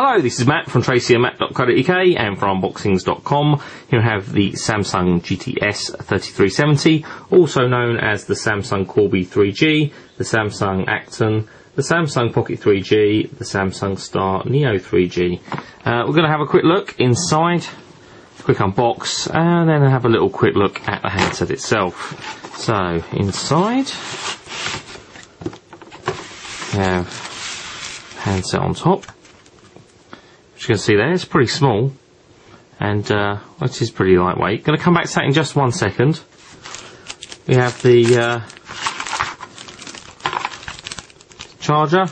Hello, this is Matt from tracyandmatt.co.uk and from unboxings.com. Here I have the Samsung GTS 3370, also known as the Samsung Corby 3G, the Samsung Acton, the Samsung Pocket 3G, the Samsung Star Neo 3G. We're going to have a quick look inside, quick unbox, and then have a little quick look at the handset itself. So, inside, we have handset on top. As you can see there, it's pretty small, and it is pretty lightweight. Going to come back to that in just 1 second. We have the charger,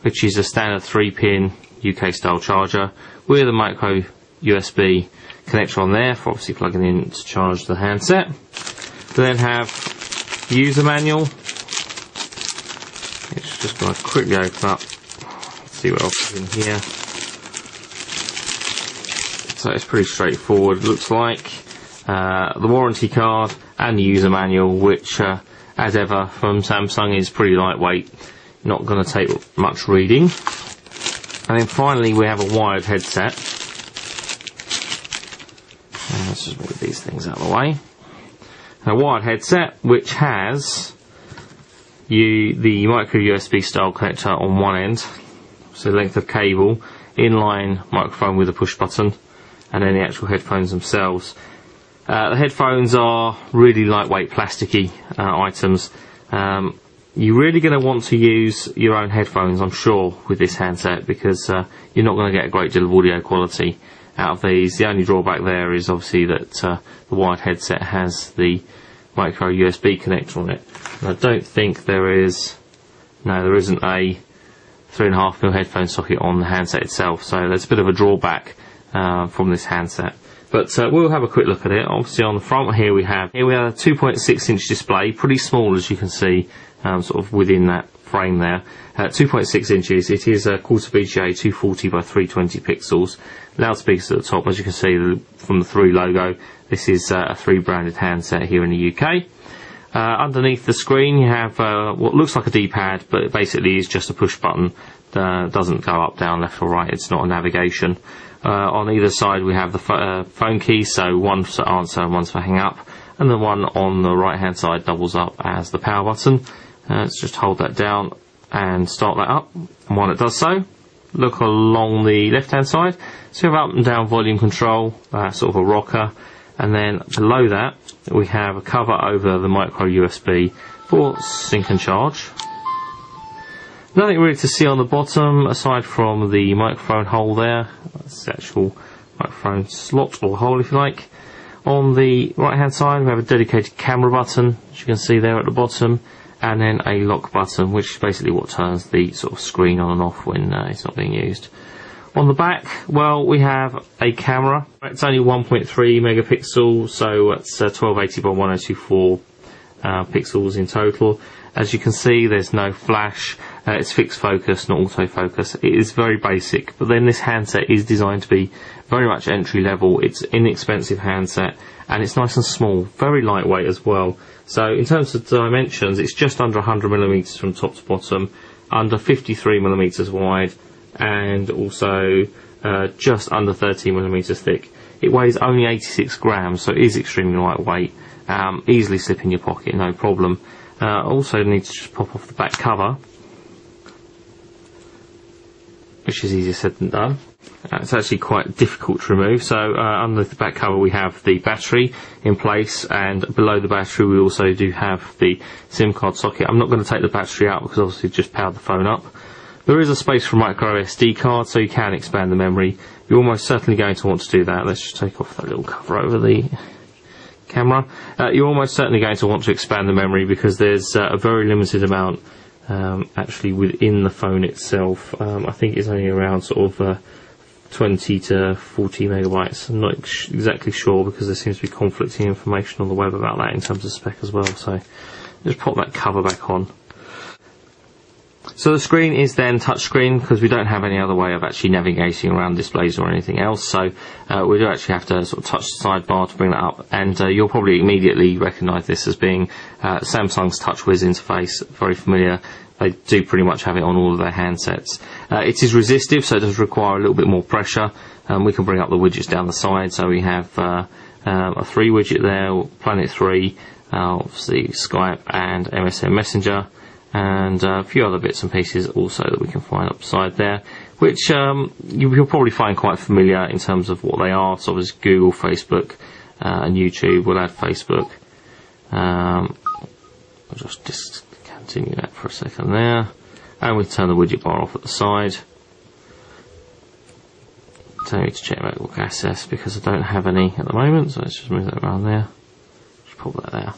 which is a standard 3-pin UK style charger with a micro USB connector on there for obviously plugging in to charge the handset. We then have the user manual. It's just going to quickly open up. Let's see what else is in here. So it's pretty straightforward, it looks like. The warranty card and the user manual, which as ever from Samsung is pretty lightweight, not going to take much reading. And then finally we have a wired headset. And let's just move these things out of the way. A wired headset which has the micro USB style connector on one end, so length of cable, inline microphone with a push button, and then the actual headphones themselves. The headphones are really lightweight, plasticky items. You're really going to want to use your own headphones, I'm sure, with this handset, because you're not going to get a great deal of audio quality out of these. The only drawback there is obviously that the wired headset has the micro USB connector on it. And I don't think there isn't a 3.5mm headphone socket on the handset itself, so there's a bit of a drawback from this handset. But we'll have a quick look at it. Obviously on the front here we have a 2.6-inch display, pretty small as you can see, sort of within that frame there. 2.6 inches, it is a quarter VGA 240 by 320 pixels. Loudspeakers at the top, as you can see from the 3 logo. This is a 3 branded handset here in the UK. Underneath the screen you have what looks like a D-pad, but it basically is just a push button. Doesn't go up, down, left or right, it's not a navigation. On either side we have the phone keys, so one for answer and one for hang up, and the one on the right hand side doubles up as the power button. Let's just hold that down and start that up, and while it does so, look along the left hand side, so we have up and down volume control, sort of a rocker, and then below that we have a cover over the micro USB for sync and charge. Nothing really to see on the bottom aside from the microphone hole there. That's the actual microphone slot or hole, if you like. On the right hand side we have a dedicated camera button, as you can see there at the bottom, and then a lock button, which is basically what turns the sort of screen on and off when it's not being used. On the back, well, we have a camera. It's only 1.3 megapixels, so it's 1280 by 1024 pixels in total. As you can see, there's no flash. It's fixed focus, not autofocus. It is very basic, but then this handset is designed to be very much entry level. It's an inexpensive handset, and it's nice and small, very lightweight as well. So in terms of dimensions, it's just under 100mm from top to bottom, under 53mm wide, and also just under 13mm thick. It weighs only 86 grams, so it is extremely lightweight. Easily slip in your pocket, no problem. Also need to just pop off the back cover, which is easier said than done. It's actually quite difficult to remove. So underneath the back cover we have the battery in place, and below the battery we also do have the SIM card socket. I'm not going to take the battery out because obviously just powered the phone up. There is a space for a micro SD card, so you can expand the memory. You're almost certainly going to want to do that. Let's just take off that little cover over the camera. You're almost certainly going to want to expand the memory because there's a very limited amount actually within the phone itself. I think it's only around sort of 20 to 40 megabytes. I'm not exactly sure because there seems to be conflicting information on the web about that in terms of spec as well. So just pop that cover back on. So the screen is then touchscreen because we don't have any other way of actually navigating around displays or anything else. So we do actually have to sort of touch the sidebar to bring that up, and you'll probably immediately recognise this as being Samsung's TouchWiz interface. Very familiar they do pretty much have it on all of their handsets. It is resistive, so it does require a little bit more pressure. We can bring up the widgets down the side, so we have a 3 widget there, Planet 3, obviously Skype and MSN Messenger, and a few other bits and pieces also that we can find upside there, which you'll probably find quite familiar in terms of what they are. So obviously Google, Facebook, and YouTube. We'll add Facebook. I'll just discontinue that for a second there, and we turn the widget bar off at the side. Don't need to check network access because I don't have any at the moment, so let's just move that around there. Just pop that there.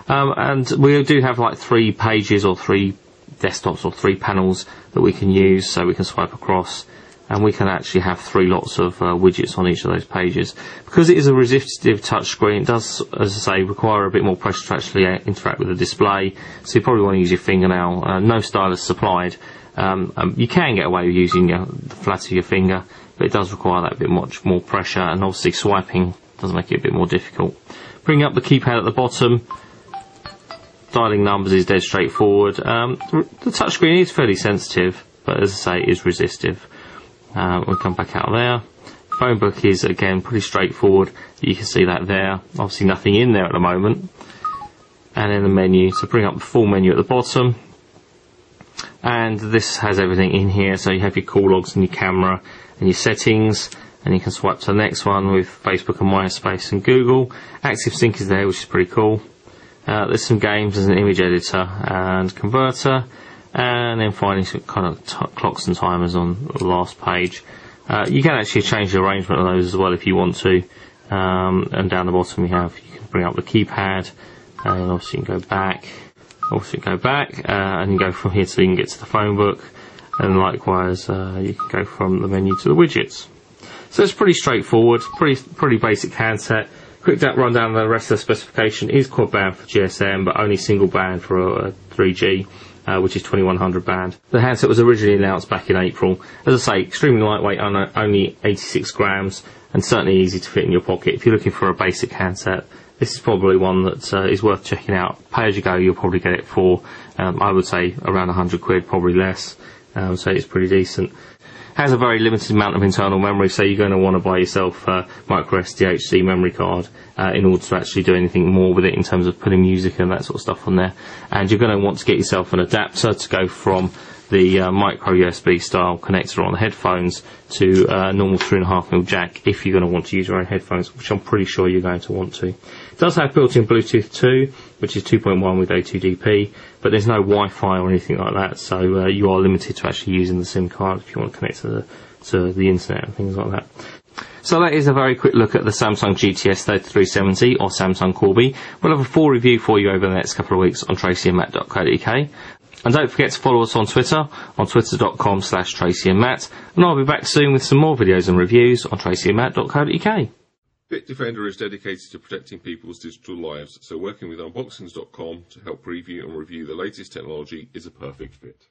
And we do have like 3 pages or 3 desktops or 3 panels that we can use, so we can swipe across, and we can actually have 3 lots of widgets on each of those pages. Because it is a resistive touchscreen, it does, as I say, require a bit more pressure to actually interact with the display, so you probably want to use your fingernail. No stylus supplied. You can get away with using the flat of your finger, but it does require that bit much more pressure, and obviously swiping does make it a bit more difficult. Bring up the keypad at the bottom. Dialing numbers is dead straightforward. The touchscreen is fairly sensitive, but as I say, it is resistive. We'll come back out there. Phone book is again pretty straightforward. You can see that there. Obviously nothing in there at the moment. And then the menu, so bring up the full menu at the bottom. And this has everything in here, so you have your call logs and your camera and your settings, and you can swipe to the next one with Facebook and MySpace and Google. Active Sync is there, which is pretty cool. There's some games, there's an image editor and converter, and then finally some kind of clocks and timers on the last page. You can actually change the arrangement of those as well if you want to. And down the bottom you can bring up the keypad, and obviously you can go back. And you go from here so you can get to the phone book, and likewise you can go from the menu to the widgets. So it's pretty straightforward, pretty basic handset. Quick rundown of the rest of the specification is quad band for GSM, but only single band for a 3G, which is 2100 band. The handset was originally announced back in April. As I say, extremely lightweight, only 86 grams, and certainly easy to fit in your pocket. If you're looking for a basic handset, this is probably one that is worth checking out. Pay as you go, you'll probably get it for, I would say, around 100 quid, probably less. So it's pretty decent. Has a very limited amount of internal memory, so you're going to want to buy yourself a micro SDHC memory card in order to actually do anything more with it in terms of putting music and that sort of stuff on there. And you're going to want to get yourself an adapter to go from the micro USB style connector on the headphones to a normal 3.5mm jack if you're going to want to use your own headphones, which I'm pretty sure you're going to want to. It does have built-in Bluetooth 2, which is 2.1 with A2DP, but there's no Wi-Fi or anything like that, so you are limited to actually using the SIM card if you want to connect to the internet and things like that. So that is a very quick look at the Samsung GTS 3370 or Samsung Corby. We'll have a full review for you over the next couple of weeks on tracyandmatt.co.uk. And don't forget to follow us on Twitter, on twitter.com/tracyandmatt. And I'll be back soon with some more videos and reviews on tracyandmatt.co.uk. Bitdefender is dedicated to protecting people's digital lives, so working with unboxings.com to help preview and review the latest technology is a perfect fit.